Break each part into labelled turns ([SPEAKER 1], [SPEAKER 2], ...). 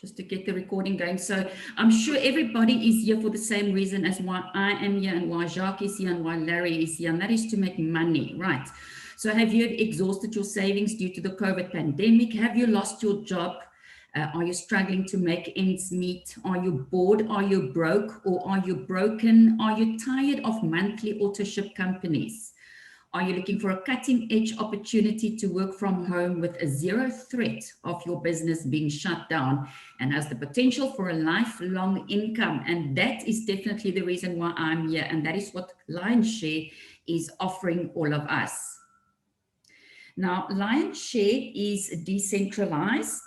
[SPEAKER 1] just to get the recording going. So I'm sure everybody is here for the same reason as why I am here and why Jacques is here and why Larry is here, and that is to make money, right? So have you exhausted your savings due to the COVID pandemic? Have you lost your job? Are you struggling to make ends meet? Are you bored? Are you broke? Or are you broken? Are you tired of monthly auto ship companies? Are you looking for a cutting edge opportunity to work from home with a zero threat of your business being shut down and has the potential for a lifelong income? And that is definitely the reason why I'm here. And that is what Lionshare is offering all of us. Now, Lionshare is decentralized.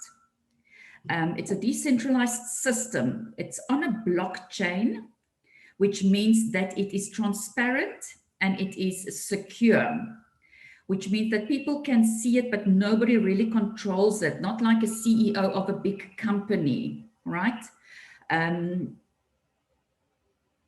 [SPEAKER 1] It's a decentralized system. It's on a blockchain, which means that it is transparent and it is secure, which means that people can see it, but nobody really controls it, not like a CEO of a big company, right?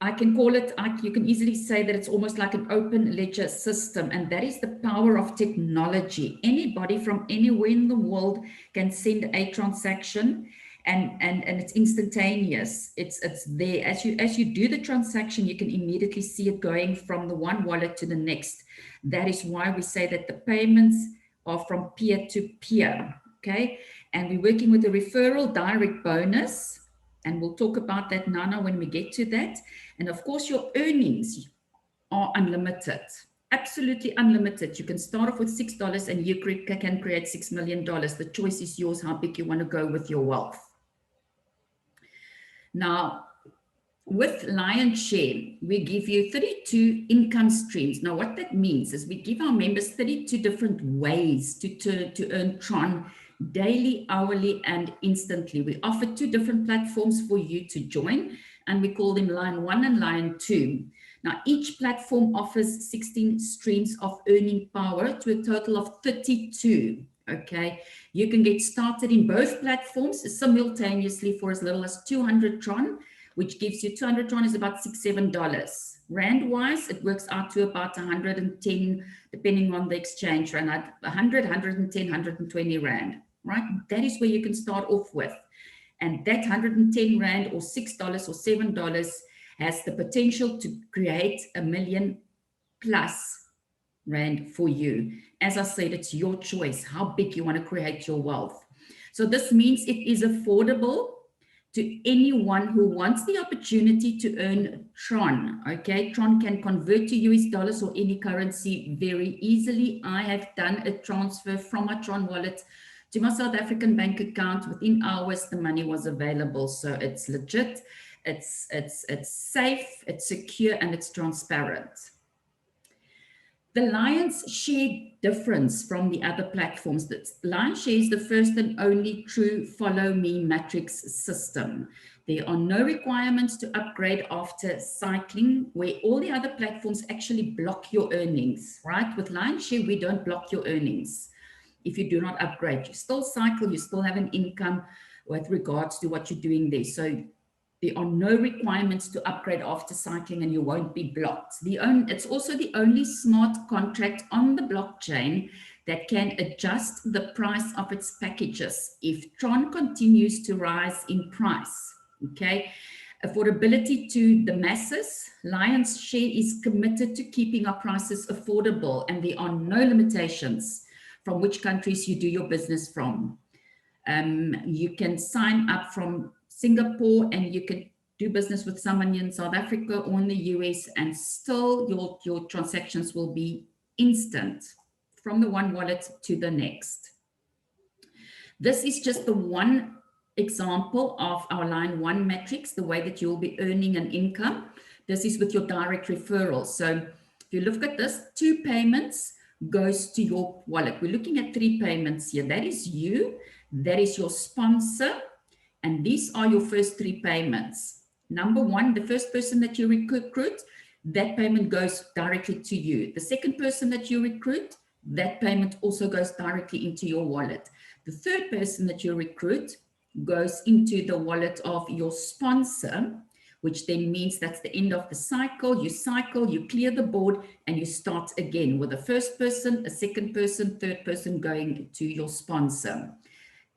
[SPEAKER 1] I can call it, you can easily say that it's almost like an open ledger system, and that is the power of technology. Anybody from anywhere in the world can send a transaction, and it's instantaneous. It's there. As you do the transaction, you can immediately see it going from the one wallet to the next. That is why we say that the payments are from peer to peer, okay? And we're working with a referral direct bonus, and we'll talk about that, Nana, when we get to that. And of course, your earnings are unlimited, absolutely unlimited. You can start off with $6 and you can create $6 million. The choice is yours, how big you want to go with your wealth. Now, with Lionshare, we give you 32 income streams. Now, what that means is we give our members 32 different ways to earn Tron daily, hourly, and instantly. We offer 2 different platforms for you to join, and we call them Lion 1 and Lion 2. Now, each platform offers 16 streams of earning power to a total of 32. Okay, you can get started in both platforms simultaneously for as little as 200 Tron, which gives you 200 Tron is about $6-7. Rand wise, it works out to about 110, depending on the exchange rate, 100, 110, 120 Rand, right? That is where you can start off with. And that 110 Rand or $6 or $7 has the potential to create $1 million plus Rand for you. As I said, it's your choice how big you want to create your wealth. So this means it is affordable to anyone who wants the opportunity to earn Tron. Okay, Tron can convert to US dollars or any currency very easily. I have done a transfer from my Tron wallet to my South African bank account. Within hours, the money was available. So it's legit, it's safe, it's secure, and it's transparent. The Lionshare difference from the other platforms, that Lionshare is the first and only true follow me matrix system. There are no requirements to upgrade after cycling, where all the other platforms actually block your earnings, right? With Lionshare, we don't block your earnings. If you do not upgrade, you still cycle, you still have an income with regards to what you're doing there. So there are no requirements to upgrade after cycling and you won't be blocked. It's also the only smart contract on the blockchain that can adjust the price of its packages if Tron continues to rise in price, okay? Affordability to the masses. Lionshare is committed to keeping our prices affordable, and there are no limitations from which countries you do your business from. You can sign up from Singapore and you can do business with someone in South Africa or in the US, and still your transactions will be instant from the one wallet to the next. This is just the one example of our Line 1 matrix, the way that you'll be earning an income. This is with your direct referral. So if you look at this, 2 payments goes to your wallet. We're looking at 3 payments here. That is you, that is your sponsor, and these are your first 3 payments. Number 1, the first person that you recruit, that payment goes directly to you. The second person that you recruit, that payment also goes directly into your wallet. The third person that you recruit goes into the wallet of your sponsor, which then means that's the end of the cycle. You cycle, you clear the board, and you start again with a first person, a second person, third person going to your sponsor.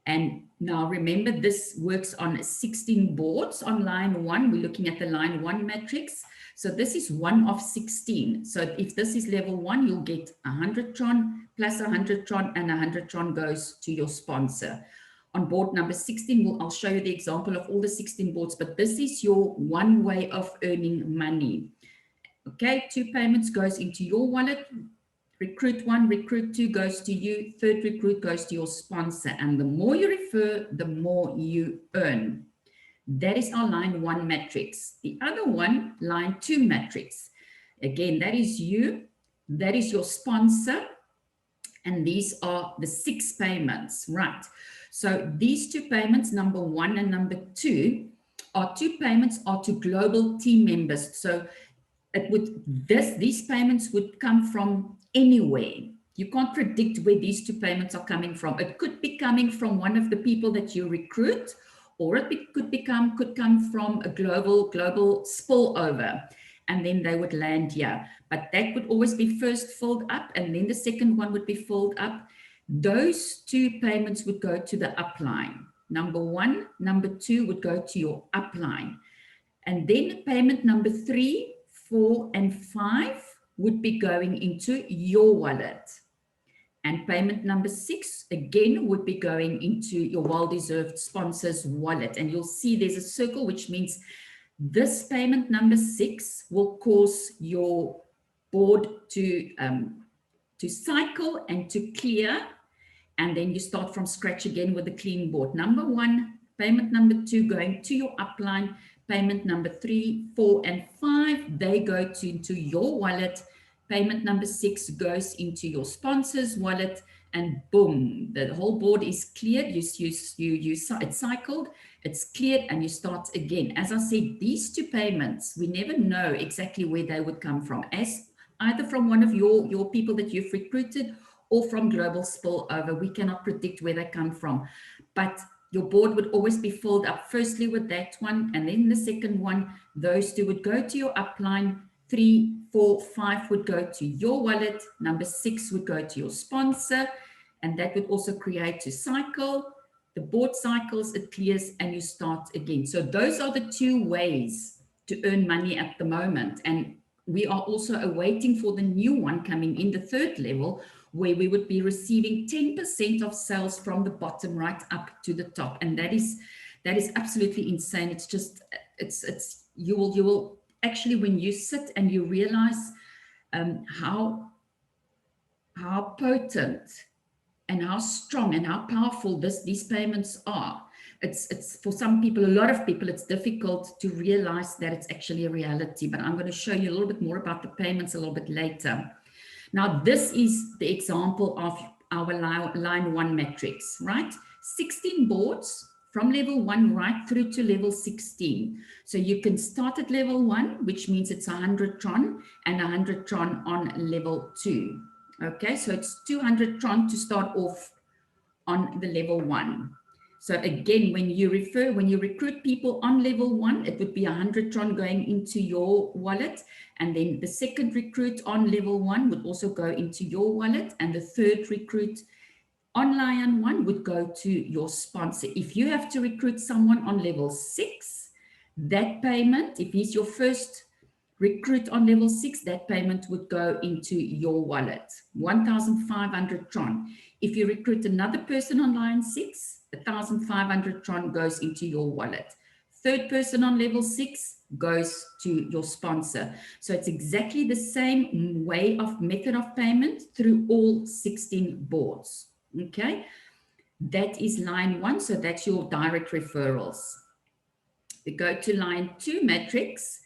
[SPEAKER 1] And now remember, this works on 16 boards on line 1. We're looking at the line 1 matrix. So this is 1 of 16. So if this is level 1, you'll get 100 Tron plus 100 Tron, and 100 Tron goes to your sponsor. On board number 16, I'll show you the example of all the 16 boards, but this is your one way of earning money. Okay, 2 payments goes into your wallet. Recruit 1, recruit 2 goes to you, third recruit goes to your sponsor. And the more you refer, the more you earn. That is our line 1 matrix. The other one, line 2 matrix. Again, that is you, that is your sponsor, and these are the 6 payments, right? So these 2 payments, number 1 and number 2, are 2 payments are to global team members. So it would, these payments would come from anywhere. You can't predict where these 2 payments are coming from. It could be coming from one of the people that you recruit, or it could come from a global spillover, and then they would land here. But that would always be first filled up, and then the second one would be filled up. Those 2 payments would go to the upline. Number 1, number 2 would go to your upline. And then payment number 3, 4, and 5 would be going into your wallet. And payment number 6, again, would be going into your well-deserved sponsor's wallet. And you'll see there's a circle, which means this payment number 6 will cause your board to cycle and to clear. And then you start from scratch again with a clean board. Number 1, payment number 2 going to your upline. Payment number 3, 4, and 5, they go into your wallet. Payment number 6 goes into your sponsor's wallet, and boom, the whole board is cleared. It's cycled, it's cleared, and you start again. As I said, these 2 payments, we never know exactly where they would come from, as either from one of your people that you've recruited or from global spillover. We cannot predict where they come from, but your board would always be filled up firstly with that one, and then the second one, those 2 would go to your upline. 3, 4, 5 would go to your wallet. Number 6 would go to your sponsor, and that would also create a cycle. The board cycles, it clears, and you start again. So those are the 2 ways to earn money at the moment. And we are also awaiting for the new one coming in, the 3rd level, where we would be receiving 10% of sales from the bottom right up to the top. And that is absolutely insane. It's just, you will actually, when you sit and you realize how potent and how strong and how powerful these payments are. It's for some people, a lot of people, it's difficult to realize that it's actually a reality. But I'm going to show you a little bit more about the payments a little bit later. Now, this is the example of our line 1 matrix, right? 16 boards from level 1 right through to level 16. So you can start at level 1, which means it's 100 Tron, and 100 Tron on level 2. Okay, so it's 200 Tron to start off on the level 1. So again, when you recruit people on level 1, it would be 100 Tron going into your wallet. And then the second recruit on level 1 would also go into your wallet. And the third recruit on line 1 would go to your sponsor. If you have to recruit someone on level 6, that payment, if he's your first recruit on level 6, that payment would go into your wallet, 1,500 Tron. If you recruit another person on line 6, 1,500 Tron goes into your wallet. Third person on level 6 goes to your sponsor. So it's exactly the same method of payment through all 16 boards. Okay, that is line 1. So that's your direct referrals. We go to line 2 matrix.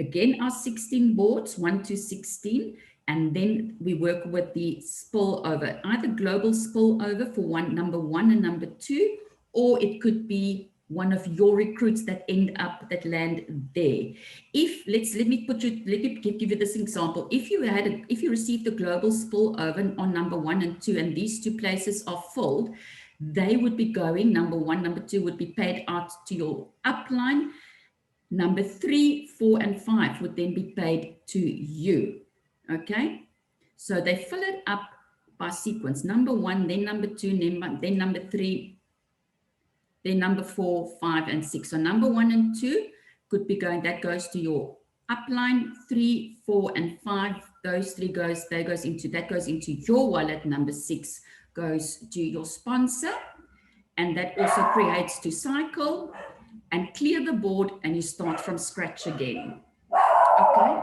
[SPEAKER 1] Again, our 16 boards, 1 to 16. And then we work with the spillover, either global spillover for number 1 and number 2, or it could be one of your recruits that land there. Let me give you this example. If you received a global spillover on number 1 and 2, and these 2 places are filled, they would be going, number 1, number 2 would be paid out to your upline. Number 3, 4, and 5 would then be paid to you. Okay, so they fill it up by sequence. Number 1, then number 2, then number 3, then number 4, 5, and 6. So number 1 and 2 could be going, that goes to your upline. 3, 4, and 5, those 3 goes into your wallet. Number 6 goes to your sponsor, and that also creates to cycle and clear the board, and you start from scratch again. Okay.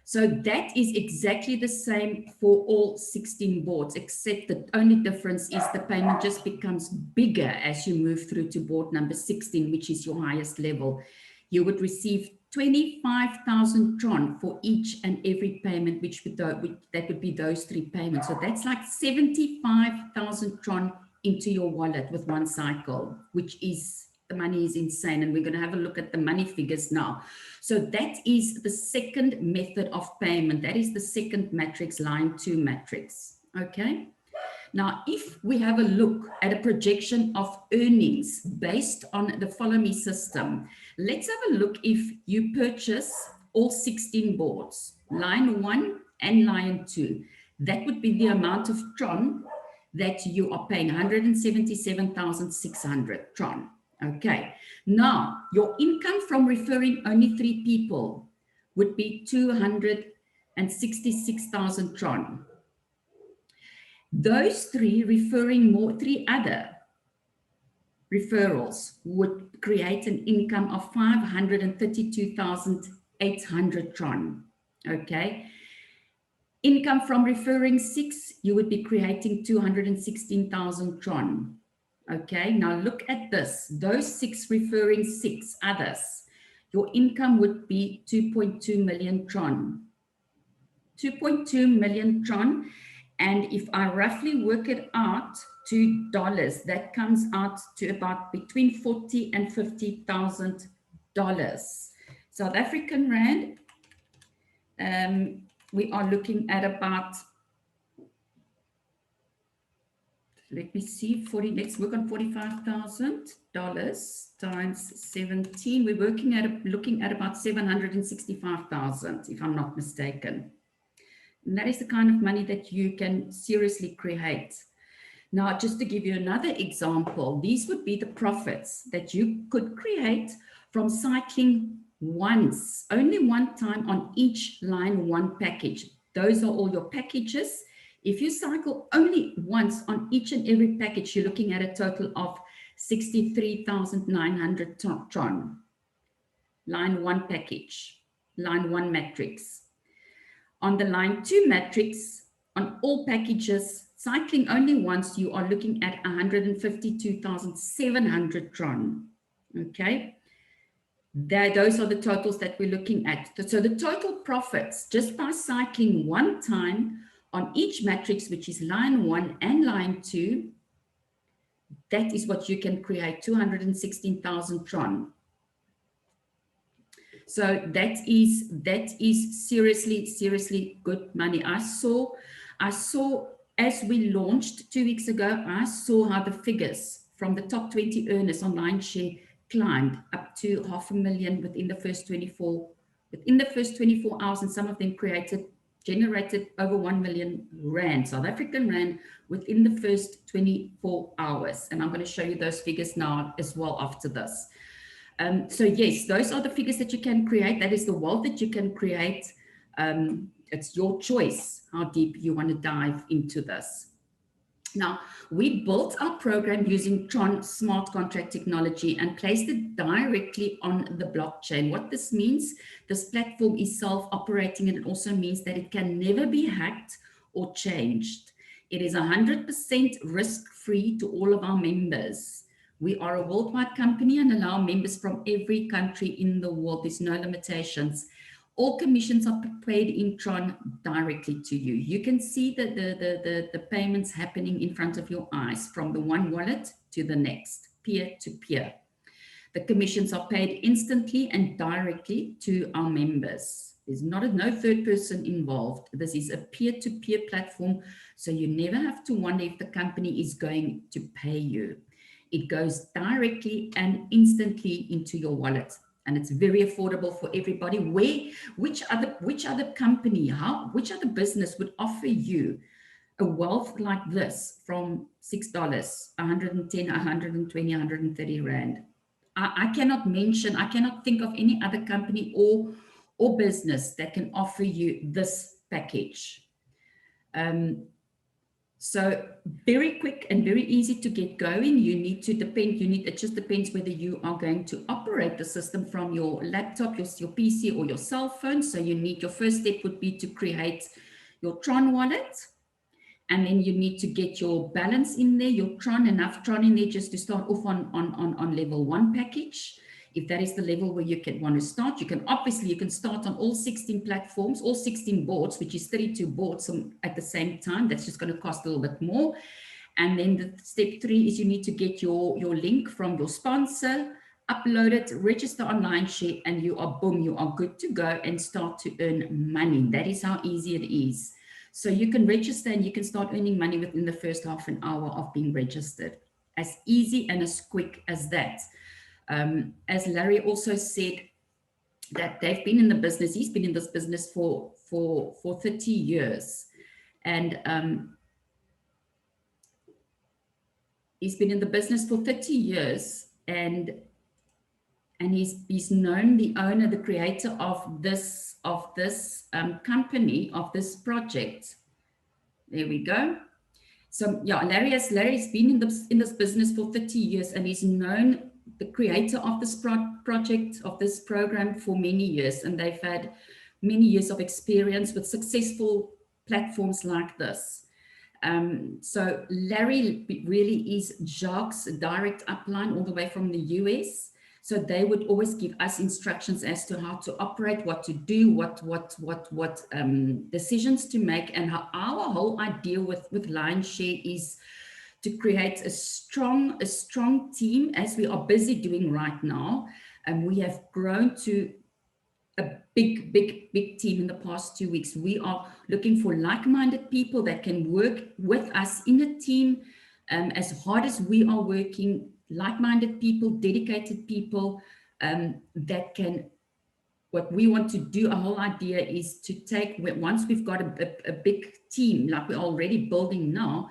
[SPEAKER 1] So that is exactly the same for all 16 boards, except the only difference is the payment just becomes bigger as you move through to board number 16, which is your highest level. You would receive 25,000 Tron for each and every payment, that would be those 3 payments. So that's like 75,000 Tron into your wallet with one cycle, which is, the money is insane. And we're going to have a look at the money figures now. So that is the second method of payment. That is the second matrix, line 2 matrix. Okay. Now, if we have a look at a projection of earnings based on the Follow Me system, let's have a look if you purchase all 16 boards, line 1 and line 2. That would be the amount of Tron that you are paying, 177,600 Tron. Okay, now your income from referring only 3 people would be 266,000 Tron. Those 3 referring 3 other referrals would create an income of 532,800 Tron. Okay, income from referring 6, you would be creating 216,000 Tron. Okay, now look at this. Those 6 referring 6 others, your income would be 2.2 million Tron. 2.2 million Tron. And if I roughly work it out to dollars, that comes out to about between $40,000 and $50,000. South African Rand, we are looking at about, let me see, let's work on $45,000 times 17. We're looking at about 765,000, if I'm not mistaken. And that is the kind of money that you can seriously create. Now, just to give you another example, these would be the profits that you could create from cycling once, only one time on each line 1 package. Those are all your packages. If you cycle only once on each and every package, you're looking at a total of 63,900 Tron. Line 1 package, line 1 matrix. On the line 2 matrix, on all packages, cycling only once, you are looking at 152,700 Tron. Okay, those are the totals that we're looking at. So the total profits just by cycling one time on each matrix, which is line 1 and line 2, that is what you can create, 216,000 Tron. So that is seriously good money. I saw as we launched 2 weeks ago, I saw how the figures from the top 20 earners on LionShare climbed up to 500,000 within the first 24 hours, and some of them generated over 1 million Rand, South African Rand, within the first 24 hours. And I'm going to show you those figures now as well after this. So yes, those are the figures that you can create. That is the wealth that you can create. It's your choice how deep you want to dive into this. Now, we built our program using Tron smart contract technology and placed it directly on the blockchain. What this means, this platform is self-operating, and it also means that it can never be hacked or changed. It is 100% risk-free to all of our members. We are a worldwide company and allow members from every country in the world. There's no limitations. All commissions are paid in Tron directly to you. You can see the payments happening in front of your eyes from the one wallet to the next, peer to peer. The commissions are paid instantly and directly to our members. There's no third person involved. This is a peer-to-peer platform, so you never have to wonder if the company is going to pay you. It goes directly and instantly into your wallet, and it's very affordable for everybody. Which other company, which other business would offer you a wealth like this from $6, 110, 120, 130 Rand. I cannot mention, I cannot think of any other company or business that can offer you this package. So very quick and very easy to get going. It just depends whether you are going to operate the system from your laptop, your PC or your cell phone. So your first step would be to create your Tron wallet. And then you need to get your balance in there, your Tron, enough Tron in there just to start off on level 1 package. If that is the level where you want to start, you can start on all 16 platforms, all 16 boards, which is 32 boards at the same time. That's just going to cost a little bit more. And then the step 3 is you need to get your link from your sponsor, upload it, register online share, and you are good to go and start to earn money. That is how easy it is. So you can register and you can start earning money within the first half an hour of being registered. As easy and as quick as that. As Larry also said, that they've been in the business, he's been in this business for 30 years. And he's been in the business for 30 years and he's known the owner, the creator of this company, of this project. There we go. So yeah, Larry's been in this business for 30 years and he's known the creator of this project, of this program for many years. And they've had many years of experience with successful platforms like this. So Larry really is Jacques' direct upline all the way from the US. So they would always give us instructions as to how to operate, what to do, what decisions to make, and how our whole idea with Lionshare is to create a strong team, as we are busy doing right now. And we have grown to a big team in the past 2 weeks. We are looking for like-minded people that can work with us in a team, as hard as we are working. Like-minded people, dedicated people that can, what we want to do, our whole idea is to take, once we've got a big team, like we're already building now,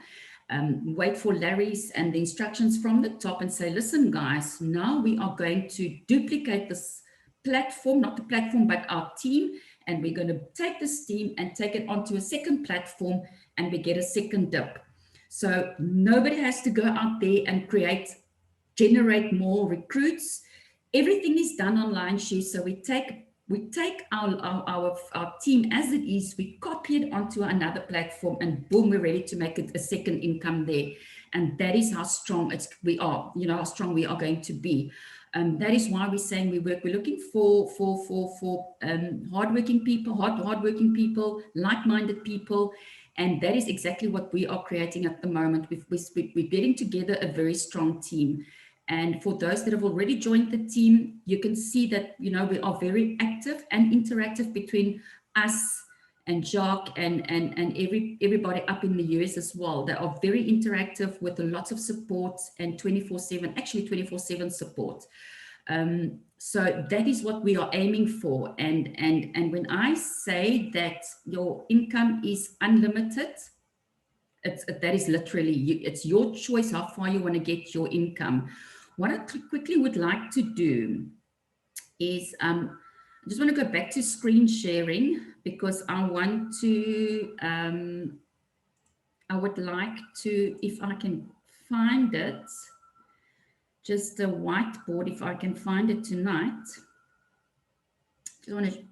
[SPEAKER 1] wait for Larry's and the instructions from the top and say, listen guys, now we are going to duplicate this platform, not the platform, but our team, and we're going to take this team and take it onto a second platform and we get a second dip. So nobody has to go out there and generate more recruits. Everything is done on Lionshare. So we take our team as it is, we copy it onto another platform, and boom, we're ready to make it a second income there. And that is how strong we are, how strong we are going to be. That is why we're saying we're looking for hardworking people, like-minded people. And that is exactly what we are creating at the moment. We're getting together a very strong team. And for those that have already joined the team, you can see that, we are very active and interactive between us and Jacques and everybody up in the US as well. They are very interactive with lots of support and 24/7 support. So that is what we are aiming for. And when I say that your income is unlimited, that is literally, it's your choice how far you want to get your income. What I quickly would like to do is, I just want to go back to screen sharing because I want to, I would like to, if I can find it, just a whiteboard, if I can find it tonight. Just want to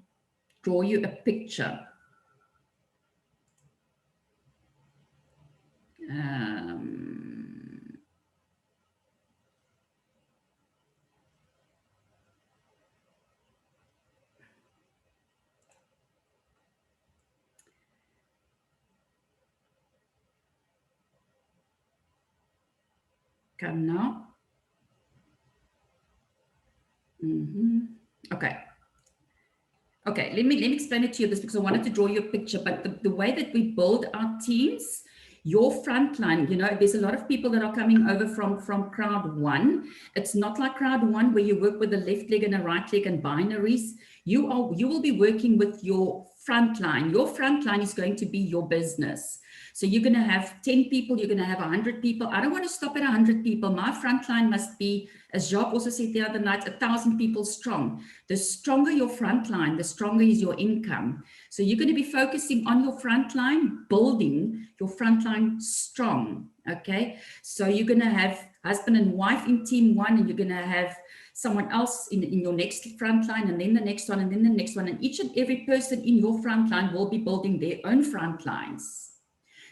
[SPEAKER 1] draw you a picture. Come now. Okay, let me explain it to you this because I wanted to draw you a picture, but the way that we build our teams, your frontline, there's a lot of people that are coming over from Crowd One. It's not like Crowd One where you work with a left leg and a right leg and binaries. You will be working with your frontline. Your frontline is going to be your business. So you're going to have 10 people, you're going to have 100 people. I don't want to stop at 100 people. My frontline must be, as Jacques also said the other night, 1,000 people strong. The stronger your frontline, the stronger is your income. So you're going to be focusing on your frontline, building your frontline strong. Okay, so you're going to have husband and wife in team one, and you're going to have someone else in your next frontline, and then the next one, and then the next one. And each and every person in your frontline will be building their own frontlines.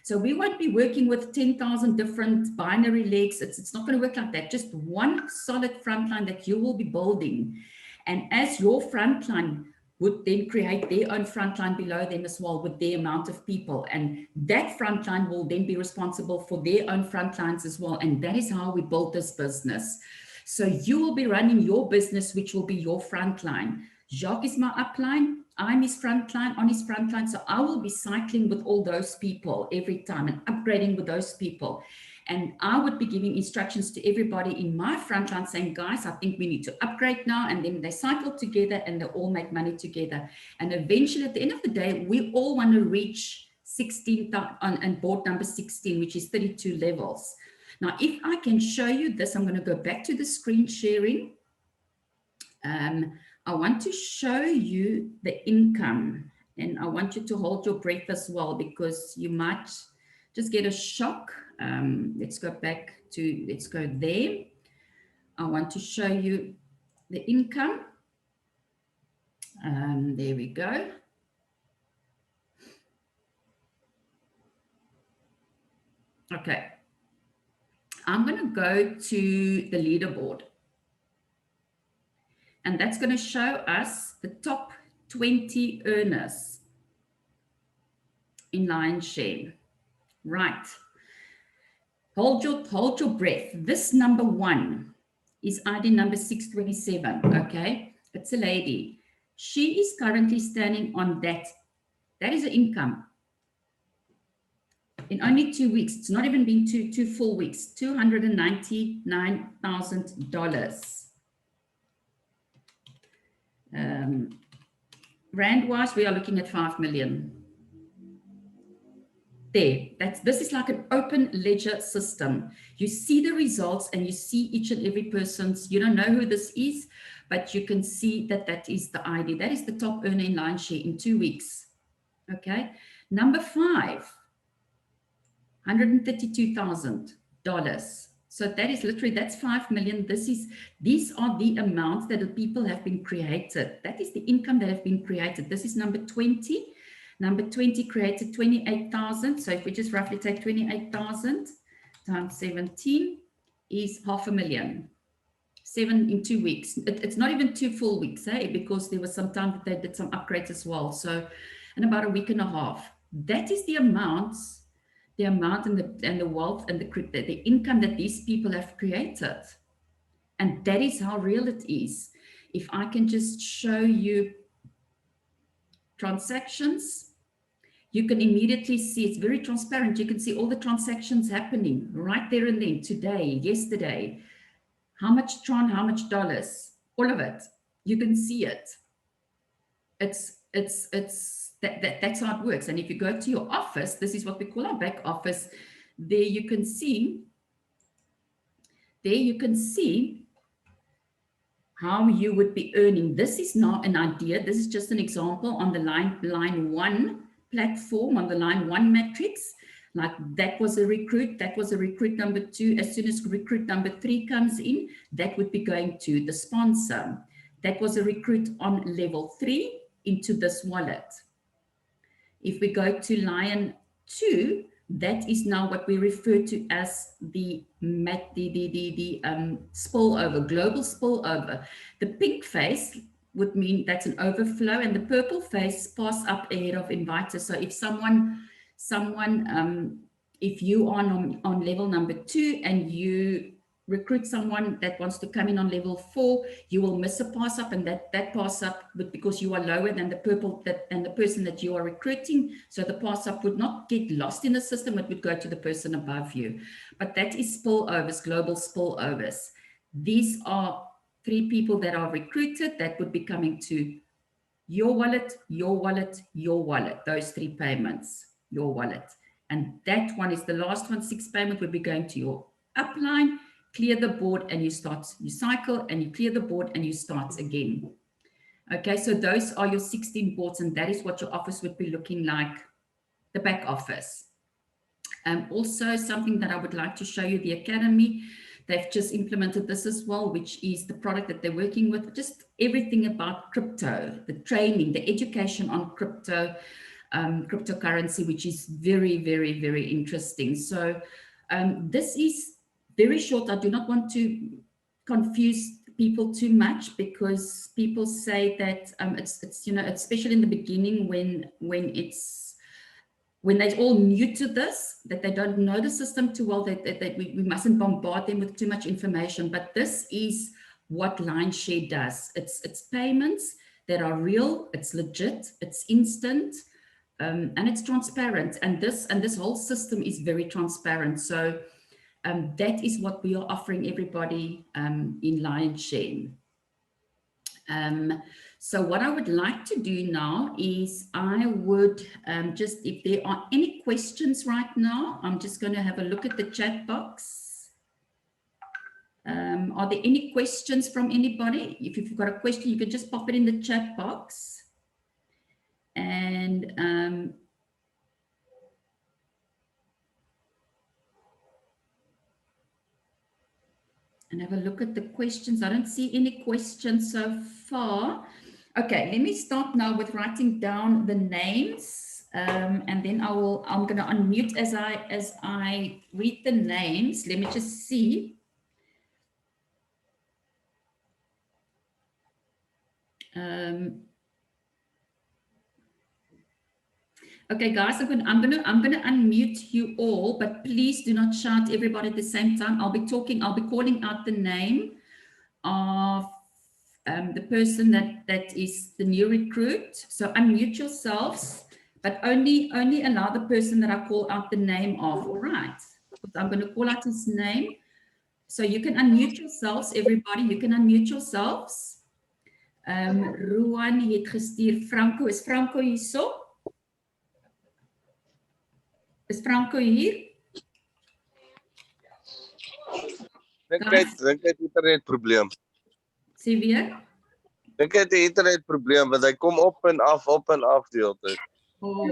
[SPEAKER 1] So we won't be working with 10,000 different binary legs. It's not going to work like that. Just one solid frontline that you will be building. And as your frontline would then create their own frontline below them as well with their amount of people. And that frontline will then be responsible for their own frontlines as well. And that is how we build this business. So you will be running your business, which will be your frontline. Jacques is my upline. I'm his frontline, on his frontline. So I will be cycling with all those people every time and upgrading with those people. And I would be giving instructions to everybody in my frontline saying, guys, I think we need to upgrade now. And then they cycle together and they all make money together. And eventually at the end of the day, we all want to reach 16 on board number 16, which is 32 levels. Now, if I can show you this, I'm going to go back to the screen sharing. I want to show you the income, and I want you to hold your breath as well, because you might just get a shock. Let's go back to, let's go there. I want to show you the income. There we go. Okay. I'm going to go to the leaderboard. And that's going to show us the top 20 earners in Lion Share. Right. Hold your breath. This number one is ID number 627. Okay. It's a lady. She is currently standing on that. That is her income. In only 2 weeks. It's not even been two full weeks. $299,000. Rand-wise, we are looking at 5 million. There, this is like an open ledger system. You see the results and you see each and every person's, you don't know who this is, but you can see that that is the ID. That is the top earner in Lion Share in 2 weeks. Okay. Number 5, $132,000. So that is literally, that's 5 million. These are the amounts that the people have been created. That is the income that have been created. This is number 20. Number 20 created 28,000. So if we just roughly take 28,000 times 17 is $500,000. 7 in 2 weeks. It's not even 2 full weeks, because there was some time that they did some upgrades as well. So in about a week and a half. That is the amounts. The amount and the wealth and the income that these people have created. And that is how real it is. If I can just show you transactions, you can immediately see, it's very transparent. You can see all the transactions happening right there and then, today, yesterday. How much Tron, how much dollars, all of it. You can see it. That's how it works. And if you go to your office, this is what we call our back office. There you can see how you would be earning. This is not an idea. This is just an example on the line 1 platform, on the line 1 matrix. Like that was a recruit. That was a recruit number 2. As soon as recruit number 3 comes in, that would be going to the sponsor. That was a recruit on level 3 into this wallet. If we go to Lion 2, that is now what we refer to as the spillover, global spillover. The pink face would mean that's an overflow, and the purple face pass up ahead of inviters. So if if you are on level number 2 and you recruit someone that wants to come in on level 4, you will miss a pass up, and that pass up, but because you are lower than the purple and the person that you are recruiting, so the pass up would not get lost in the system, it would go to the person above you. But that is spillovers, global spillovers. These are 3 people that are recruited that would be coming to your wallet, your wallet, your wallet, those 3 payments, your wallet. And that one is the last one, 6 payment, will be going to your upline, clear the board, and you cycle, and you clear the board, and you start again. Okay, so those are your 16 boards, and that is what your office would be looking like, the back office. Also, something that I would like to show you, the Academy, they've just implemented this as well, which is the product that they're working with, just everything about crypto, the training, the education on crypto, cryptocurrency, which is very, very, very interesting. So this is very short. I do not want to confuse people too much, because people say that it's you know, especially in the beginning when they're all new to this, that they don't know the system too well, that we mustn't bombard them with too much information. But this is what LionShare does. It's payments that are real, it's legit, it's instant, and it's transparent. And this whole system is very transparent. So that is what we are offering everybody in LionShare. So what I would like to do now is I would just, if there are any questions right now, I'm just going to have a look at the chat box. Are there any questions from anybody? If you've got a question, you can just pop it in the chat box. And have a look at the questions. I don't see any questions so far. Okay, let me start now with writing down the names, and then I'm going to unmute as I read the names. Let me just see. Okay, guys, I'm gonna unmute you all, but please do not shout everybody at the same time. I'll be calling out the name of the person that is the new recruit. So unmute yourselves, but only allow the person that I call out the name of. All right, I'm going to call out his name. So you can unmute yourselves, everybody. You can unmute yourselves. Ruan het gestuur. Franco, is Franco hier so? Is Franco hier?
[SPEAKER 2] Dink hy het internetprobleem.
[SPEAKER 1] Sê weer?
[SPEAKER 2] Dink hy het 'n internetprobleem, want hy kom op en af die hele tyd.
[SPEAKER 1] Oh.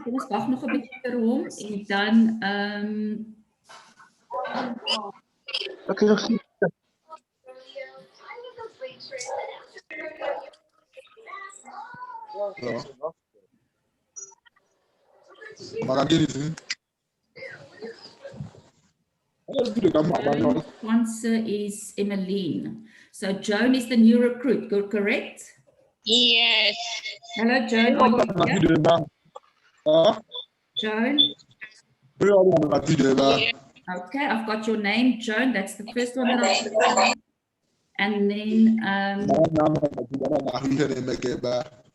[SPEAKER 1] Kom ons wag nog 'n bietjie vir hom en dan
[SPEAKER 3] Okay.
[SPEAKER 1] sponsor is Emmeline. So Joan is the new recruit, correct?
[SPEAKER 4] Yes.
[SPEAKER 1] Hello, Joan. Are you here? Joan? Okay, I've got your name, Joan. That's the first one that I've got. And then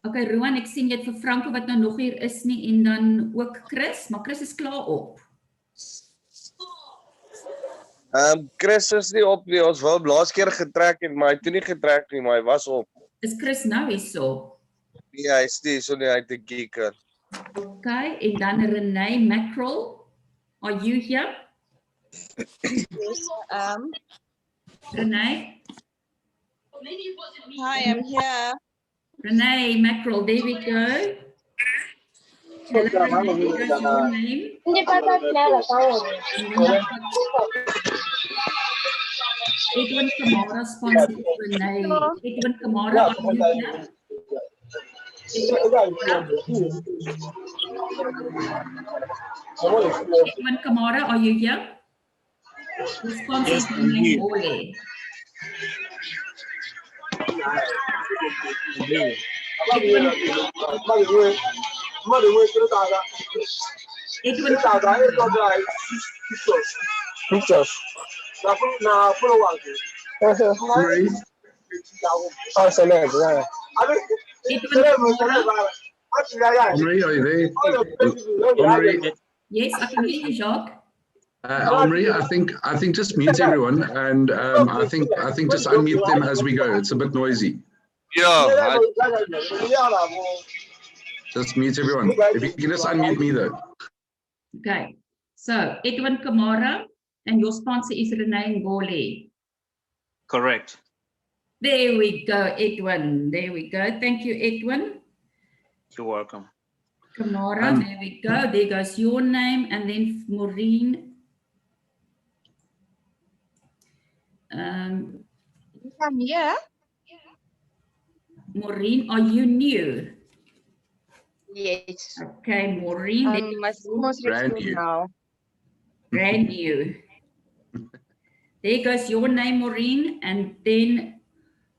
[SPEAKER 1] okay, Ruan, ek sien jy het vir Franco wat nou nog hier is nie, en dan ook Chris, maar Chris is klaar op.
[SPEAKER 2] Chris is nie op nie. Ons wou laas keer getrek het, maar hy het toe nie getrek nie, maar hy was op.
[SPEAKER 1] Is Chris nou hierso?
[SPEAKER 2] Nee, hy is nie so nie, hy het 'n geeker.
[SPEAKER 1] Okay, en dan Renee Mackerel. Are you here?
[SPEAKER 4] Yes,
[SPEAKER 1] Renee?
[SPEAKER 4] hi, I'm here.
[SPEAKER 1] Renee Mackerel, there we go. Hello, Renee, what's your name? Edwin Kamara sponsored Renee. Edwin Kamara, are you here? Edwin Kamara, are you here? The sponsor is Renee Ole. Edwin Kamara.
[SPEAKER 3] Pictures.
[SPEAKER 5] Omri, are you there? Omri,
[SPEAKER 1] Yes, I can hear you, Jacques.
[SPEAKER 5] Omri, I think just mute everyone, and I think just unmute them as we go. It's a bit noisy.
[SPEAKER 2] Ja,
[SPEAKER 5] Just mute everyone. If you can just unmute me though.
[SPEAKER 1] Okay. So Edwin Kamara, and your sponsor is Renee Ngole.
[SPEAKER 3] Correct.
[SPEAKER 1] There we go, Edwin. There we go. Thank you, Edwin.
[SPEAKER 3] You're welcome.
[SPEAKER 1] Kamara, there we go. There goes your name, and then Maureen.
[SPEAKER 4] I'm here.
[SPEAKER 1] Maureen, are you new?
[SPEAKER 4] Yes.
[SPEAKER 1] Okay, Maureen, there
[SPEAKER 4] My
[SPEAKER 1] goes your-
[SPEAKER 4] most
[SPEAKER 5] Brand
[SPEAKER 4] restored
[SPEAKER 5] new.
[SPEAKER 4] now.
[SPEAKER 1] brand new. There goes your name, Maureen, and then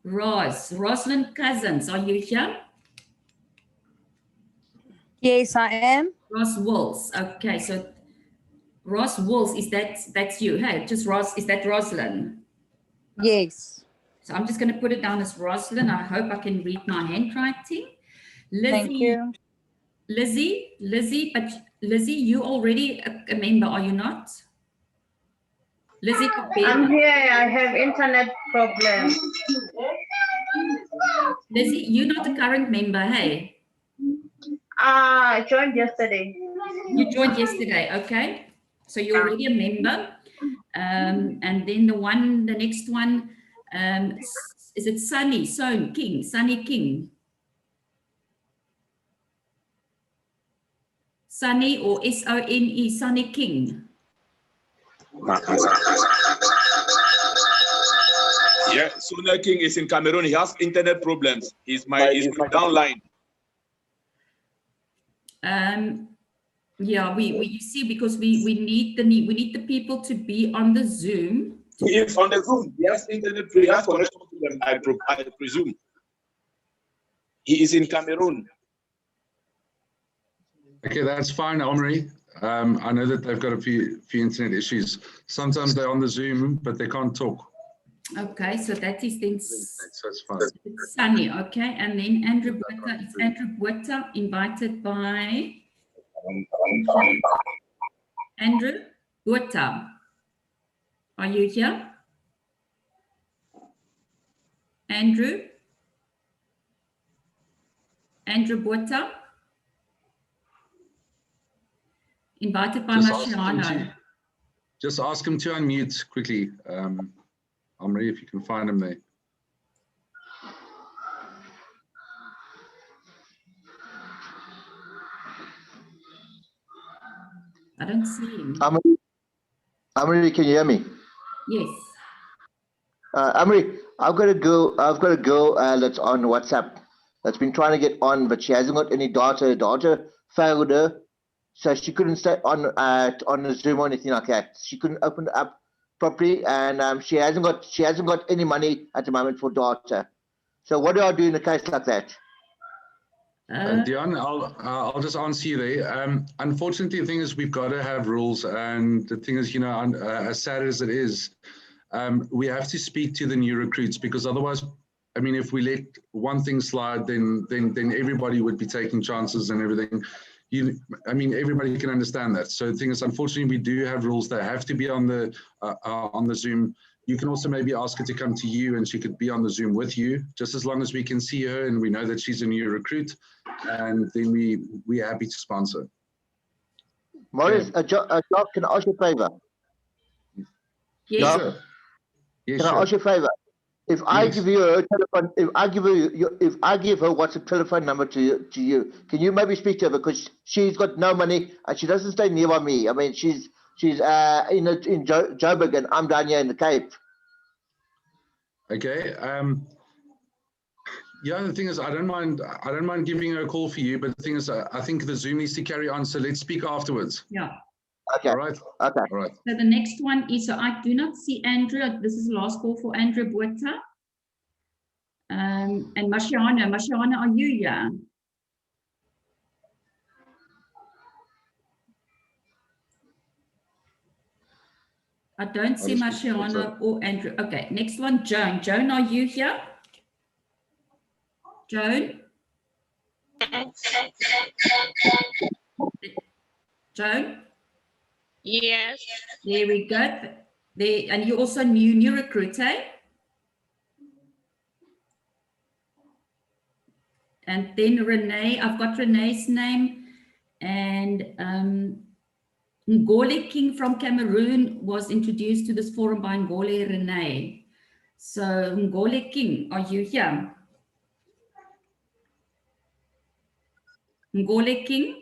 [SPEAKER 1] Rosalind Cousins, are you here?
[SPEAKER 6] Yes, I am.
[SPEAKER 1] Ross Wills. Okay, so Ross Wills, that's you? Hey, just Ross. Is that Rosalind?
[SPEAKER 6] Yes.
[SPEAKER 1] So I'm just going to put it down as Rosalind. I hope I can read my handwriting. Lizzie,
[SPEAKER 6] Thank you.
[SPEAKER 1] Lizzie, but Lizzie, you already a member, are you not? Lizzie
[SPEAKER 7] I'm
[SPEAKER 1] Kabela.
[SPEAKER 7] here. I have internet problems.
[SPEAKER 1] Lizzie, you're not a current member, hey?
[SPEAKER 7] I joined yesterday.
[SPEAKER 1] You joined yesterday, okay? So you're already a member. And then the next one, is it Sunny King? Sunny King. Sunny or SONE, Sunny King.
[SPEAKER 8] Yeah, Sona King is in Cameroon. He has internet problems. He's my downline.
[SPEAKER 1] Yeah, we you see, because we need the people to be on the Zoom.
[SPEAKER 8] He is on the Zoom. He has internet. He has connection to them. I presume. He is in Cameroon.
[SPEAKER 5] Okay, that's fine, Omri. I know that they've got a few internet issues. Sometimes they're on the Zoom, but they can't talk.
[SPEAKER 1] Okay, so that is then
[SPEAKER 5] So it's fine.
[SPEAKER 1] it's Sunny, okay, and then Andrew Botha. Is Andrew Botha invited by Andrew Botha? Are you here? Andrew Botha? Invited by Marciano.
[SPEAKER 5] Just ask him to unmute quickly. Omri, if you can find him there.
[SPEAKER 1] I don't see him.
[SPEAKER 9] Amri, can you hear me?
[SPEAKER 1] Yes.
[SPEAKER 9] Amri, I've got a girl that's on WhatsApp that's been trying to get on, but she hasn't got any data. Her daughter failed her, so she couldn't stay on the Zoom or anything like that. She couldn't open it up properly, and she hasn't got any money at the moment for data. So what do I do in a case like that?
[SPEAKER 5] Dion, I'll just answer you there. Unfortunately, the thing is we've got to have rules, and the thing is, as sad as it is, we have to speak to the new recruits, because otherwise, I mean, if we let one thing slide, then everybody would be taking chances and everything. I mean, everybody can understand that. So the thing is, unfortunately, we do have rules that have to be on the Zoom. You can also maybe ask her to come to you, and she could be on the Zoom with you, just as long as we can see her and we know that she's a new recruit, and then we're happy to sponsor.
[SPEAKER 9] Maurice, Jock, can I ask you a favor?
[SPEAKER 1] Yes.
[SPEAKER 9] Jock,
[SPEAKER 5] Yes,
[SPEAKER 9] can I
[SPEAKER 5] sure.
[SPEAKER 9] ask you a favor? If I
[SPEAKER 5] Yes.
[SPEAKER 9] give you her telephone, if I give her WhatsApp telephone number to you, can you maybe speak to her, because she's got no money and she doesn't stay nearby me. I mean, she's in Joburg and I'm down here in the Cape.
[SPEAKER 5] Okay. Yeah, the thing is, I don't mind giving her a call for you, but the thing is, I think the Zoom needs to carry on, so let's speak afterwards.
[SPEAKER 1] Yeah.
[SPEAKER 9] Okay.
[SPEAKER 5] All right.
[SPEAKER 9] Okay.
[SPEAKER 5] All right.
[SPEAKER 1] So the next one is, so I do not see Andrew. This is the last call for Andrew Botha. And Marciano. Marciano, are you here? I don't see
[SPEAKER 5] just put
[SPEAKER 1] Marciano or Andrew. Okay, next one, Joan. Joan, are you here? Joan? Joan?
[SPEAKER 4] Yes.
[SPEAKER 1] There we go. There, and you also new recruit, eh? And then Renee, I've got Renee's name. And Ngole King from Cameroon was introduced to this forum by Ngole Renee. So Ngole King, are you here? Ngole King?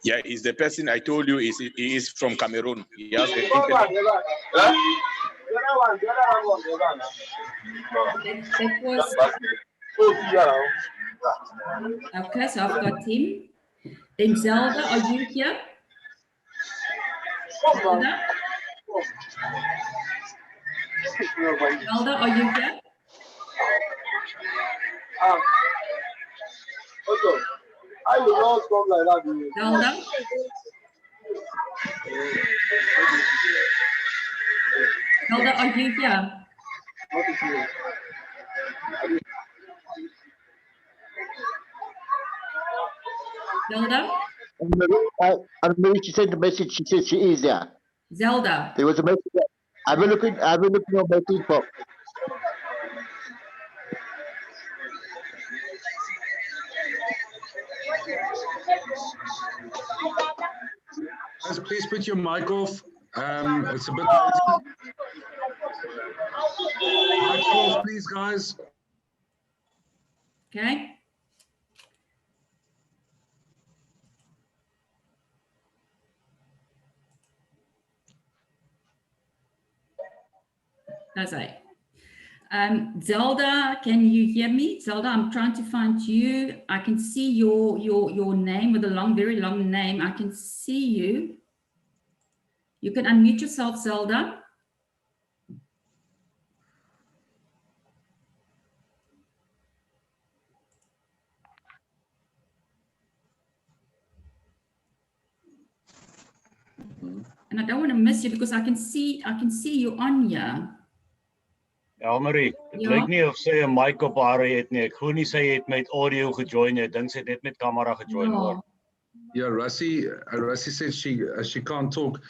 [SPEAKER 8] Yeah, he's the person I told you he is from Cameroon. He has the internet.
[SPEAKER 1] That was, okay, so I've got him. Then Zelda, are you here? Zelda? Zelda, are you here? Zelda? Zelda, are you here? Zelda?
[SPEAKER 9] Maybe she sent a message. She said she is there.
[SPEAKER 1] Zelda?
[SPEAKER 9] There was a message. Have a look at your message box.
[SPEAKER 5] Guys, please put your mic off. It's a bit noisy. Mic off, please, guys.
[SPEAKER 1] Okay. That's right. Zelda, can you hear me? Zelda, I'm trying to find you. I can see your name with a long, very long name. I can see you. You can unmute yourself, Zelda. And I don't want to miss you because I can see you on here.
[SPEAKER 10] Elmarie, dit
[SPEAKER 1] Ja.
[SPEAKER 10] lyk nie of sy 'n mic op haar het nie. Ek glo nie sy het met audio gejoin nie. Ek dink sy het net met kamera gejoin hoor.
[SPEAKER 5] Yeah, Rassie said she can't talk.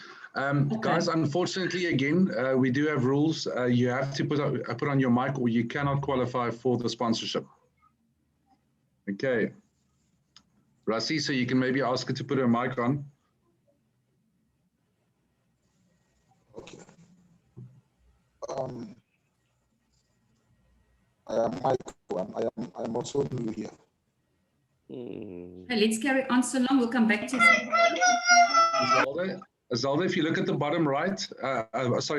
[SPEAKER 5] Guys, unfortunately, again, we do have rules. You have to put on your mic, or you cannot qualify for the sponsorship. Okay, Rassie, so you can maybe ask her to put her mic on.
[SPEAKER 11] Okay. I am Michael. I am also new here.
[SPEAKER 1] Okay, let's carry on so long. We'll come back to
[SPEAKER 5] Zelda, if you look at the bottom right,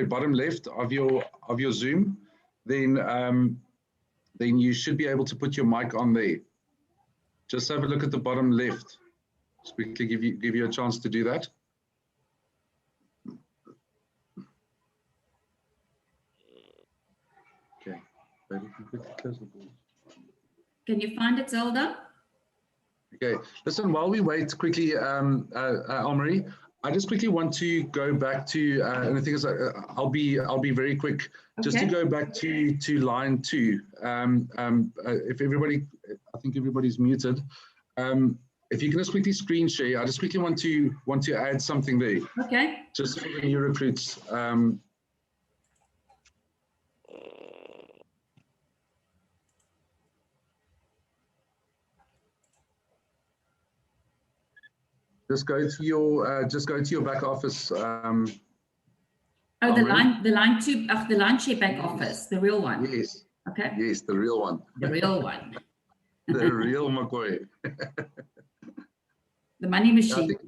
[SPEAKER 5] bottom left of your Zoom, then you should be able to put your mic on there. Just have a look at the bottom left. Just quickly give you a chance to do that. Okay.
[SPEAKER 1] Can you find it, Zelda?
[SPEAKER 5] Okay, listen, while we wait quickly, Elmarie, I just quickly want to go back to, and the thing is, I'll be very quick, just to go back to line 2. If everybody, I think everybody's muted. If you can just quickly screen share, I just quickly want to add something there.
[SPEAKER 1] Okay.
[SPEAKER 5] Just for the new recruits. Just go to your back office.
[SPEAKER 1] Oh, the line share back office, the real one.
[SPEAKER 5] Yes.
[SPEAKER 1] Okay.
[SPEAKER 5] Yes, the real one.
[SPEAKER 1] The real one.
[SPEAKER 5] The real McCoy.
[SPEAKER 1] The money machine.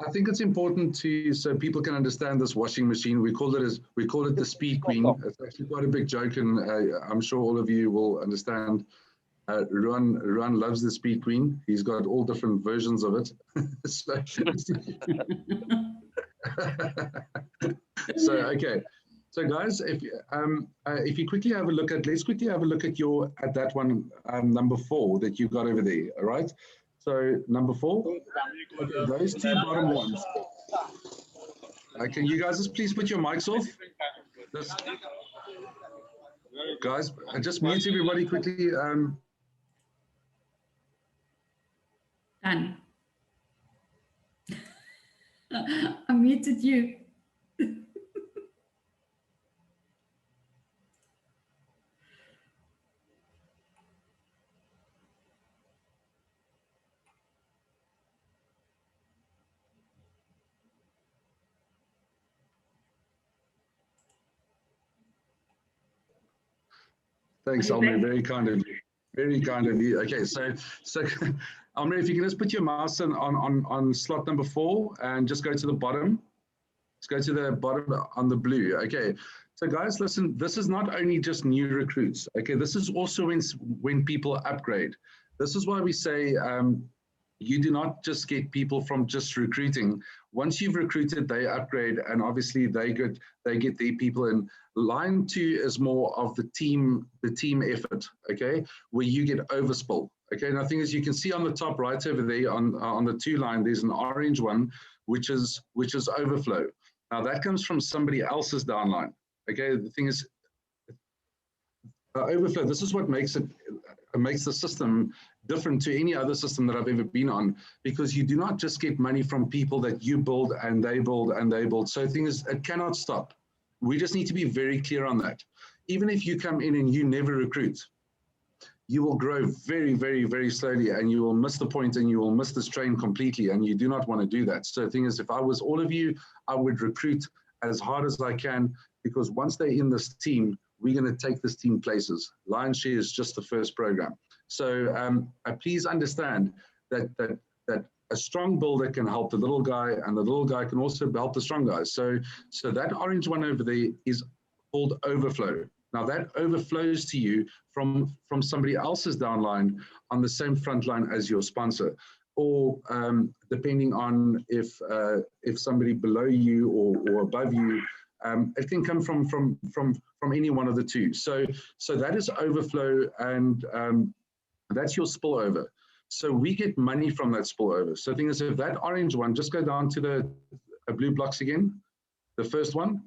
[SPEAKER 5] I think it's important so people can understand this washing machine. We call it the Speed Queen. It's actually quite a big joke, and I'm sure all of you will understand. Ruan loves the Speed Queen. He's got all different versions of it. Okay. So guys, if you quickly have a look at, let's quickly have a look at that one, number 4 that you got over there. All right. So number 4, okay, those 2 bottom ones. Can you guys just please put your mics off? Guys, just mute everybody quickly.
[SPEAKER 1] Done. I muted you.
[SPEAKER 5] Thanks,
[SPEAKER 1] Are you
[SPEAKER 5] Almir.
[SPEAKER 1] back?
[SPEAKER 5] Very kind of you. Very kind of you. Okay, so Almir, if you can just put your mouse on slot number 4 and just go to the bottom. Let's go to the bottom on the blue. Okay. So guys, listen, this is not only just new recruits. Okay, this is also when people upgrade. This is why we say you do not just get people from just recruiting. Once you've recruited, they upgrade, and obviously they get their people in. Line 2 is more of the team effort, okay, where you get overspill. Okay, and the thing is, you can see on the top right over there on the 2 line, there's an orange one, which is overflow. Now that comes from somebody else's downline. Okay, the thing is, overflow. This is what makes the system different to any other system that I've ever been on, because you do not just get money from people that you build and they build and they build. So the thing is, it cannot stop. We just need to be very clear on that. Even if you come in and you never recruit, you will grow very, very, very slowly, and you will miss the point and you will miss this train completely, and you do not want to do that. So the thing is, if I was all of you, I would recruit as hard as I can, because once they're in this team, we're going to take this team places. Lionshare is just the first program. So please understand that a strong builder can help the little guy, and the little guy can also help the strong guys. So that orange one over there is called overflow. Now that overflows to you from somebody else's downline on the same front line as your sponsor, or depending on if somebody below you or above you. It can come from any one of the two. So that is overflow, and that's your spillover. So we get money from that spillover. So the thing is, if that orange one, just go down to the blue blocks again, the first one.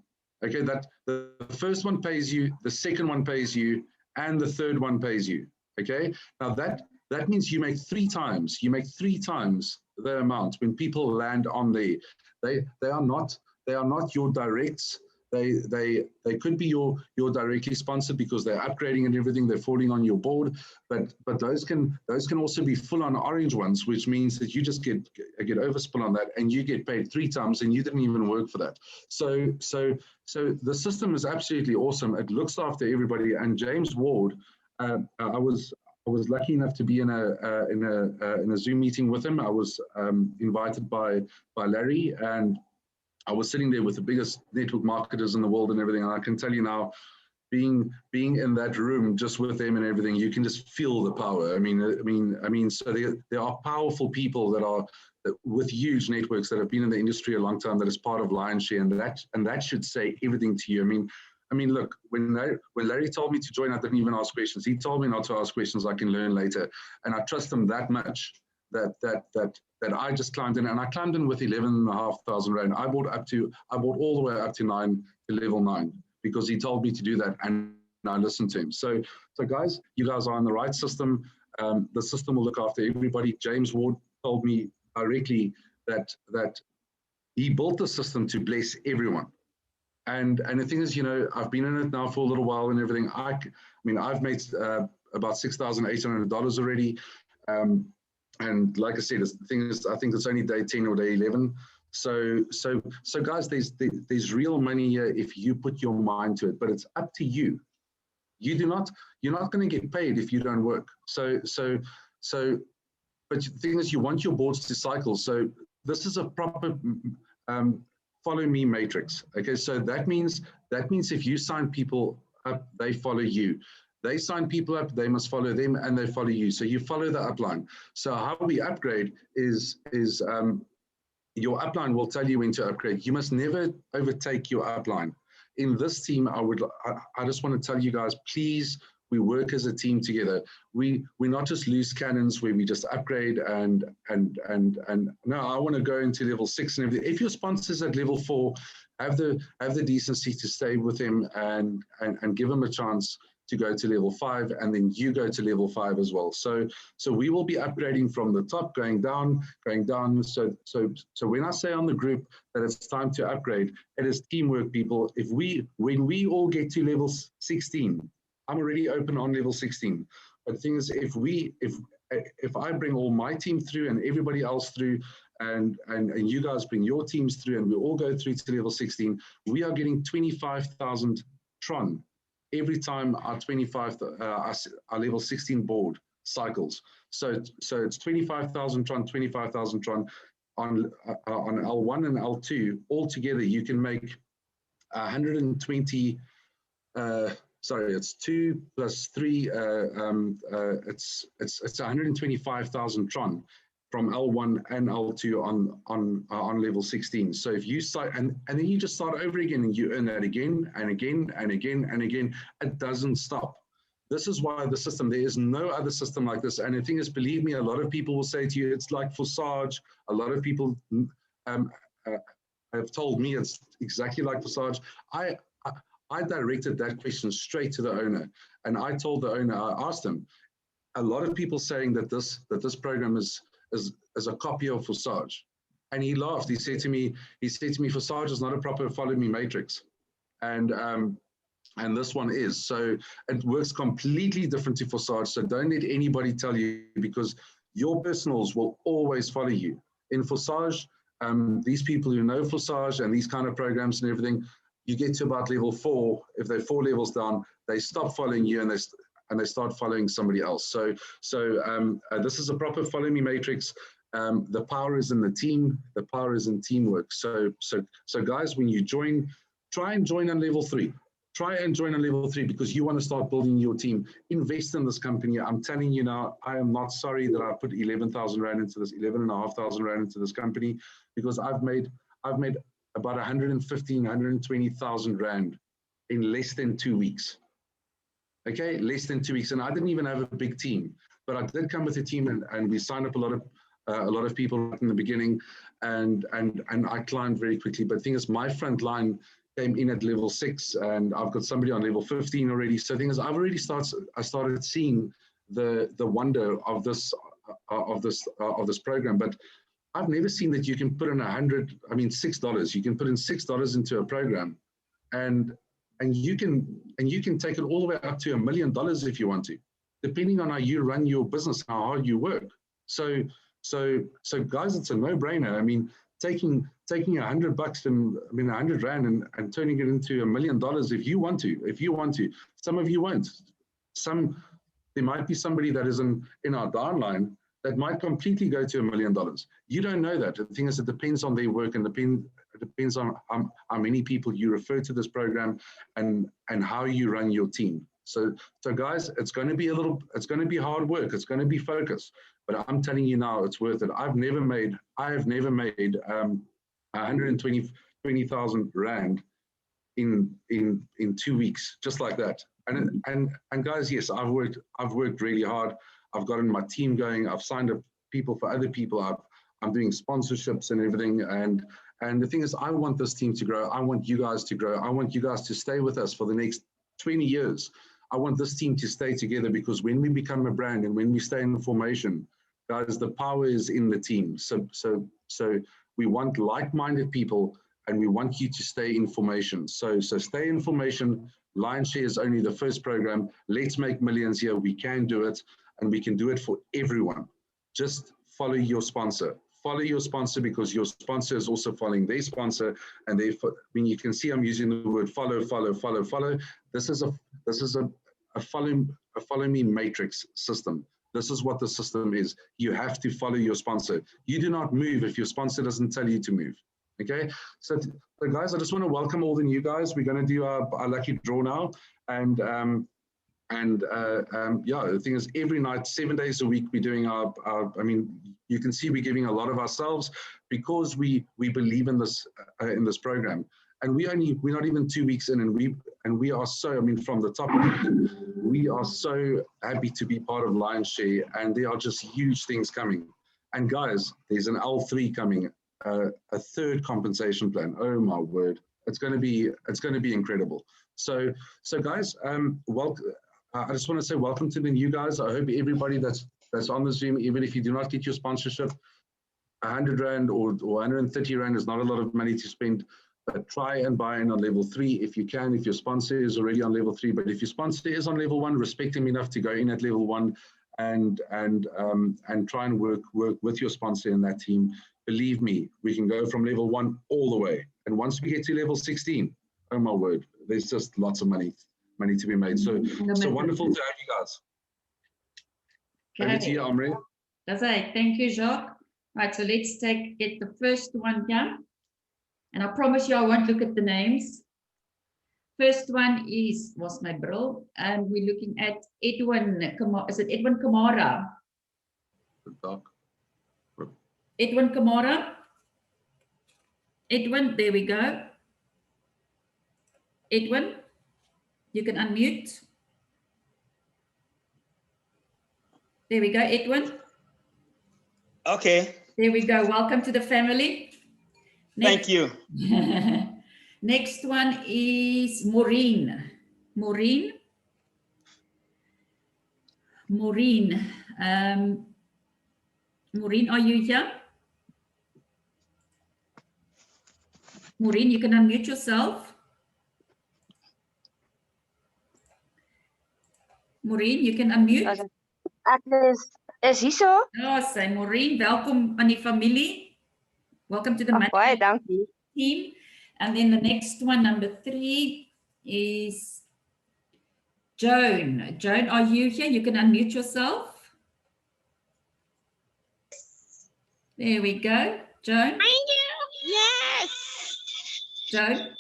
[SPEAKER 5] Okay, that the first one pays you, the second one pays you, and the third one pays you. Okay, now that means you make 3 times. You make 3 times the amount when people land on there. They are not your directs. They could be your directly sponsored because they're upgrading and everything. They're falling on your board, but those can also be full on orange ones, which means that you just get overspill on that, and you get paid 3 times, and you didn't even work for that. So the system is absolutely awesome. It looks after everybody. And James Ward, I was lucky enough to be in a Zoom meeting with him. I was invited by Larry, and I was sitting there with the biggest network marketers in the world and everything. And I can tell you now, being in that room just with them and everything, you can just feel the power. I mean, so there are powerful people that are with huge networks that have been in the industry a long time, that is part of Lionshare, and that should say everything to you. I mean, look, when Larry told me to join, I didn't even ask questions. He told me not to ask questions. I can learn later, and I trust him that much that I just climbed in, and I climbed in with 11,500 rand. I bought all the way up to level 9 because he told me to do that, and I listened to him. So guys, you guys are in the right system. The system will look after everybody. James Ward told me directly that he built the system to bless everyone. And the thing is, I've been in it now for a little while and everything. I've made about $6,800 already. And like I said, the thing is, I think it's only day 10 or day 11. So guys, there's real money here if you put your mind to it, but it's up to you. You're not going to get paid if you don't work. But the thing is, you want your boards to cycle. So this is a proper follow me matrix. Okay, so that means if you sign people up, they follow you. They sign people up, they must follow them, and they follow you. So you follow the upline. So how we upgrade is your upline will tell you when to upgrade. You must never overtake your upline. In this team, I just want to tell you guys, please, we work as a team together. We're not just loose cannons where we just upgrade and no, I want to go into level 6 and everything. If your sponsor's at level 4, have the decency to stay with him and give him a chance to go to level 5, and then you go to level 5 as well. So we will be upgrading from the top, going down. So when I say on the group that it's time to upgrade, it is teamwork, people. When we all get to level 16, I'm already open on level 16. But the thing is, if I bring all my team through and everybody else through, and you guys bring your teams through, and we all go through to level 16, we are getting 25,000 Tron every time our 25, our level 16 board cycles. So it's 25,000 tron, 25,000 tron on L1 and L2. Altogether, you can make 120. Sorry, it's 2 plus 3. It's 125,000 tron from L1 and L2 on level 16. So if you start and then you just start over again and you earn that again and again and again and again, it doesn't stop. This is why the system, there is no other system like this. And the thing is, believe me, a lot of people will say to you, it's like Forsage. A lot of people have told me it's exactly like Forsage. I directed that question straight to the owner, and I told the owner, I asked him, a lot of people saying that this program is a copy of Forsage, and he laughed. He said to me, Forsage is not a proper follow me matrix, and this one is. So it works completely different to Forsage. So don't let anybody tell you, because your personals will always follow you. In Forsage, these people who know Forsage and these kind of programs and everything, you get to about level 4, if they're 4 levels down, they stop following you and they start following somebody else. So this is a proper follow me matrix. The power is in the team. The power is in teamwork. So guys, when you join, try and join on level 3. Try and join on level 3 because you want to start building your team. Invest in this company. I'm telling you now, I am not sorry that I put 11,000 Rand into this, 11,500 Rand into this company, because I've made about 115,000, 120,000 Rand in less than 2 weeks. Okay, less than 2 weeks. And I didn't even have a big team, but I did come with a team, and we signed up a lot of people in the beginning, and I climbed very quickly. But the thing is, my front line came in at level 6, and I've got somebody on level 15 already. So the thing is, I started seeing the wonder of this program. But I've never seen that you can put in $6. You can put in $6 into a program, and you can take it all the way up to $1 million if you want to, depending on how you run your business, how hard you work. So guys, it's a no-brainer. I mean, taking $100 and 100 Rand and turning it into $1 million if you want to. Some of you won't. There might be somebody that is in our downline that might completely go to $1 million. You don't know that. The thing is, it depends on their work, and it depends on how many people you refer to this program and how you run your team. So guys, it's going to be hard work. It's going to be focus, but I'm telling you now, it's worth it. I have never made 120,000 Rand in 2 weeks, just like that. And guys, yes, I've worked really hard. I've gotten my team going. I've signed up people for other people. I'm doing sponsorships and everything. And the thing is, I want this team to grow. I want you guys to grow. I want you guys to stay with us for the next 20 years. I want this team to stay together, because when we become a brand and when we stay in formation, guys, the power is in the team. So we want like-minded people, and we want you to stay in formation. So stay in formation. Lionshare is only the first program. Let's make millions here. We can do it, and we can do it for everyone. Just follow your sponsor. Follow your sponsor, because your sponsor is also following their sponsor, and therefore, when you can see I'm using the word follow. This is a follow me matrix system. This is what the system is. You have to follow your sponsor. You do not move if your sponsor doesn't tell you to move. Okay, so guys, I just want to welcome all the new guys. We're going to do our lucky draw now, and the thing is, every night, 7 days a week, we're doing our you can see we're giving a lot of ourselves, because we believe in this program. And we're not even 2 weeks in, and we are so, from the top, we are so happy to be part of Lionshare, and there are just huge things coming. And guys, there's an L3 coming, a third compensation plan. Oh my word, it's going to be incredible. So guys, I just want to say welcome to the new guys. I hope everybody that's on the Zoom, even if you do not get your sponsorship, 100 Rand or 130 Rand is not a lot of money to spend. But try and buy in on level 3 if you can, if your sponsor is already on level 3. But if your sponsor is on level 1, respect him enough to go in at level 1 and try and work with your sponsor in that team. Believe me, we can go from level 1 all the way. And once we get to level 16, oh my word, there's just lots of money. money to be made. So wonderful to have you guys. Over to you, Omri.
[SPEAKER 1] That's it. Thank you, Jacques. Right, so let's get the first one here. And I promise you I won't look at the names. First one is, was my bro, and we're looking at Edwin, is it Edwin Kamara? Edwin Kamara. Edwin, there we go. Edwin, you can unmute. There we go, Edwin.
[SPEAKER 12] Okay.
[SPEAKER 1] There we go. Welcome to the family.
[SPEAKER 12] Thank you.
[SPEAKER 1] Next one is Maureen. Maureen. Maureen. Maureen, are you here? Maureen, you can unmute yourself. Maureen, you can unmute.
[SPEAKER 13] Is hier so?
[SPEAKER 1] Ja, sy Maureen, welkom aan die familie. Welcome to the
[SPEAKER 13] baie dankie.
[SPEAKER 1] Team. And then the next one, number 3, is Joan. Joan, are you here? You can unmute yourself. There we go. Joan.
[SPEAKER 4] Thank you. Yes.
[SPEAKER 1] Joan.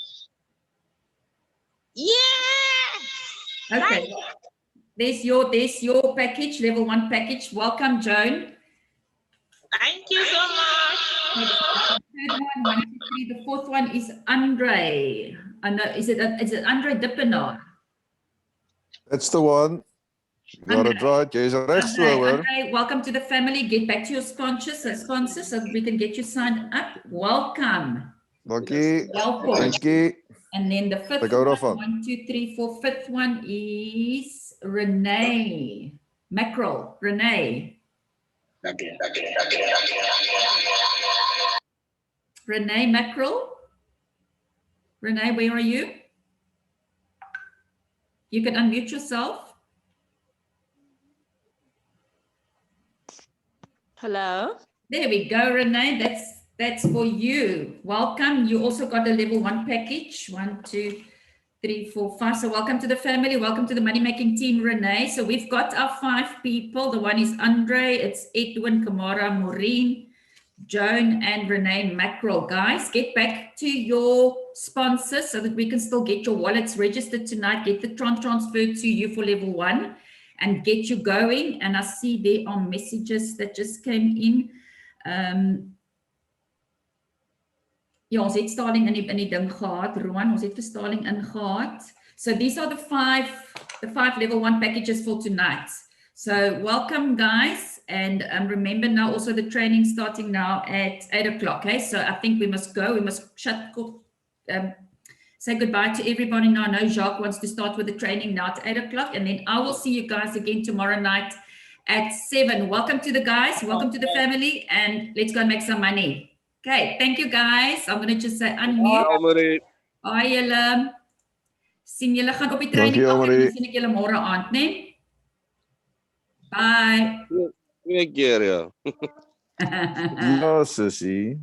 [SPEAKER 4] Yes.
[SPEAKER 1] Okay. There's your package, level 1 package. Welcome, Joan.
[SPEAKER 4] Thank you so much.
[SPEAKER 1] The third one, 1, 2, 3. The fourth one is Andre. Is it Andre Dippenaar?
[SPEAKER 11] That's the one. You got it right. Jy's regs so hoor.
[SPEAKER 1] Andre, welcome to the family. Get back to your sponsors so that we can get you signed up. Welcome.
[SPEAKER 11] Dankie.
[SPEAKER 1] Welcome.
[SPEAKER 11] Dankie.
[SPEAKER 1] And then the fifth
[SPEAKER 11] Ek hou
[SPEAKER 1] one,
[SPEAKER 11] daarvan.
[SPEAKER 1] 1, 2, 3, 4, fifth one is Renee Mackerel. Renee. Renee Mackerel. Renee, where are you? You can unmute yourself.
[SPEAKER 14] Hello.
[SPEAKER 1] There we go, Renee. That's for you. Welcome. You also got a level 1 package. 1, 2, 3, 4, 5. So welcome to the family. Welcome to the money making team, Renee. So we've got our 5 people. The one is Andre. It's Edwin, Kamara, Maureen, Joan, and Renee Mackerel. Guys, get back to your sponsors so that we can still get your wallets registered tonight. Get the transferred to you for level 1 and get you going. And I see there are messages that just came in. Ja, ons het Starling in die ding gehad, Rowan, ons het vir Starling ingehad. So these are the five level 1 packages for tonight. So welcome, guys, and remember now also the training starting now at 8 o'clock. Okay, so I think we must go. We must say goodbye to everybody now. I know Jacques wants to start with the training now at 8 o'clock, and then I will see you guys again tomorrow night at 7. Welcome to the guys, welcome to the family, and let's go and make some money. Okay, thank you guys. I'm going to just say unmute. Bye, julle. Sien julle gaan op die training af en dan sien ek julle môre aand, né? Bye.
[SPEAKER 2] Twee keer, ja.
[SPEAKER 11] Ja, sussie.